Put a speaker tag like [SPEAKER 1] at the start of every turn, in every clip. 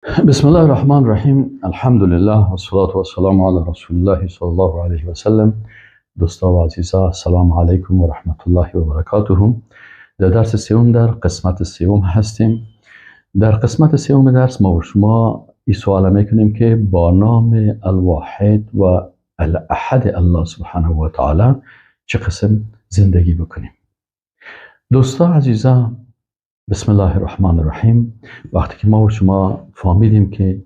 [SPEAKER 1] بسم الله الرحمن الرحیم. الحمد لله و الصلاة والسلام علی رسول الله صلی الله علیه و سلم. دوستا و عزیزا، السلام علیکم و رحمت الله و برکاته. در درس سوم در قسمت سوم هستیم. در قسمت سوم درس ما و شما این سوال میکنیم که با نام الواحد و الاحد الله سبحانه و تعالی چه قسم زندگی بکنیم. دوستا عزیزا، بسم الله الرحمن الرحیم. وقتی که ما و شما فهمیدیم که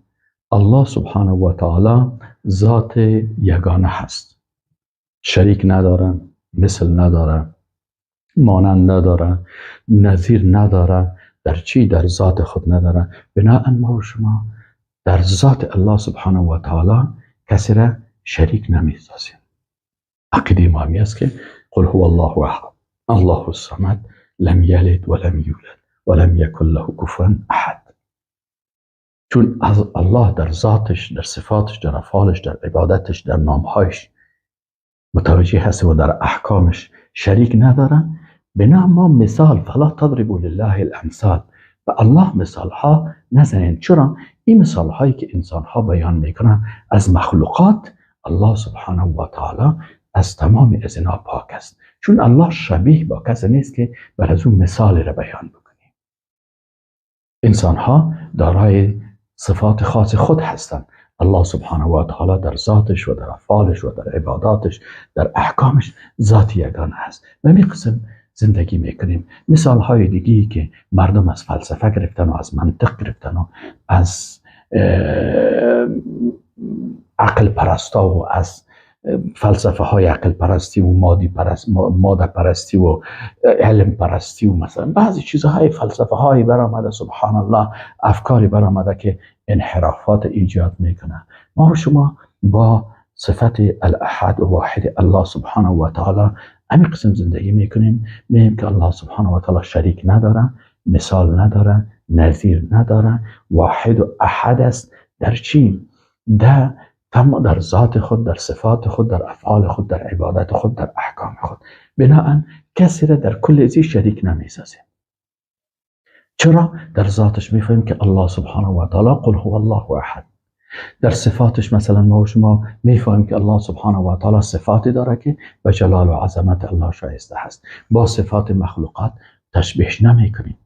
[SPEAKER 1] الله سبحانه و تعالی ذات یگانه هست، شریک نداره، مثل نداره، مانند نداره، نظیر نداره، در ذات خود نداره، بنابراین ما و شما در ذات الله سبحانه و تعالی کسی را شریک نمیسازیم. عقیده ما است که قل هو الله احد الله الصمد لم یلد ولم یولد ولم یکن له کفوا احد. چون الله در ذاتش، در صفاتش، در افعالش، در عبادتش، در نامهایش متوجه هست و در احکامش شریک نداره، بنا ما مثال فلا تضربوا لله الامثال، و الله مثال ها نزنین. چرا؟ این مثال هایی که انسان ها بیان میکنن از مخلوقات، الله سبحانه و تعالی از تمام از اینا پاک است. چون الله شبیه با کسی نیست که بر از اون مثال را بیان بکنه. انسان ها دارای صفات خاص خود هستند. الله سبحانه و تعالی در ذاتش و در افعالش و در عباداتش، در احکامش ذات یگانه است. و می قسم زندگی میکنیم. مثال های دیگی که مردم از فلسفه گرفتن و از منطق گرفتن و از عقل پرستا و از فلسفه های عقل پرستی و ماده پرستی و علم پرستی و مثلا بعضی چیزهای فلسفه های برآمده، سبحان الله، افکاری برآمده که انحرافات ایجاد میکنه. ما و شما با صفت الاحد و واحد الله سبحانه و تعالی همین قسم زندگی میکنیم. میگیم که الله سبحانه و تعالی شریک نداره، مثال نداره، نظیر نداره، واحد و احد است. در چی؟ در ذات خود، در صفات خود، در افعال خود، در عبادت خود، در احکام خود. بنابراین کسی را در کل ازی شریک نمیسازیم. چرا؟ در ذاتش میفهمیم که الله سبحانه و تعالی قل هو الله احد. در صفاتش مثلا ما و شما میفهمیم که الله سبحانه و تعالی صفاتی داره که به جلال و عظمت الله شایسته هست. با صفات مخلوقات تشبیه نمیکنیم.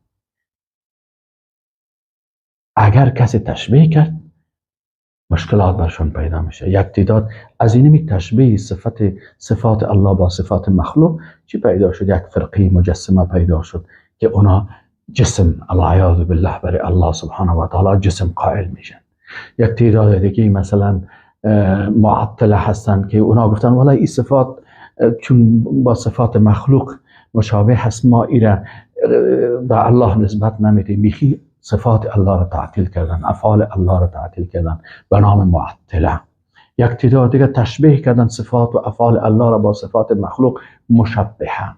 [SPEAKER 1] اگر کسی تشبیه کرد مشکلات برشون پیدا میشه. یک تعداد از این تشبیه صفات الله با صفات مخلوق چی پیدا شد؟ یک فرقه مجسمه پیدا شد که اونا جسم، العیاذ بالله، برای الله سبحانه و تعالی جسم قائل میشن. یک تعداد دیگه مثلا معطله هستن که اونا گفتن والا این صفات چون با صفات مخلوق مشابه هست، ما ایره به الله نسبت نمیدیم. میخی صفات الله را تعطیل کردن، افعال الله را تعطیل کردن به نام معطله. یک تعداد دیگه تشبیه کردن صفات و افعال الله را با صفات مخلوق، مشبهه.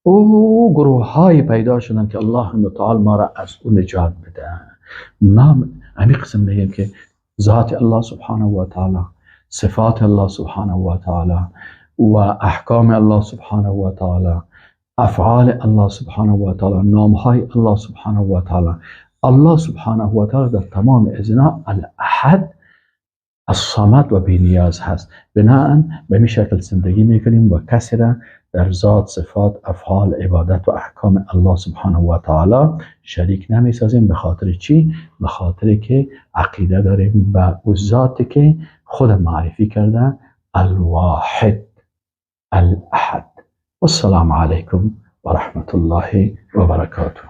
[SPEAKER 1] او گروه های پیدا شدن که الله متعال ما را از اون نجات بده. ما همین قسم میگیم که ذات الله سبحانه و تعالی، صفات الله سبحانه و تعالی و احکام الله سبحانه و تعالی، افعال الله سبحانه و تعالی، نامهای الله سبحانه و تعالی، الله سبحانه و تعالی در تمام ازنا الاحد، الصمد و بینیاز هست. بنابراین به این شکل زندگی میکنیم و کسی را در ذات، صفات، افعال، عبادت و احکام الله سبحانه و تعالی شریک نمیسازیم. به خاطر چی؟ به خاطر که عقیده داریم به او ذاتی که خود معرفی کرده، الواحد الاحد. والسلام علیکم و رحمت الله و برکاته.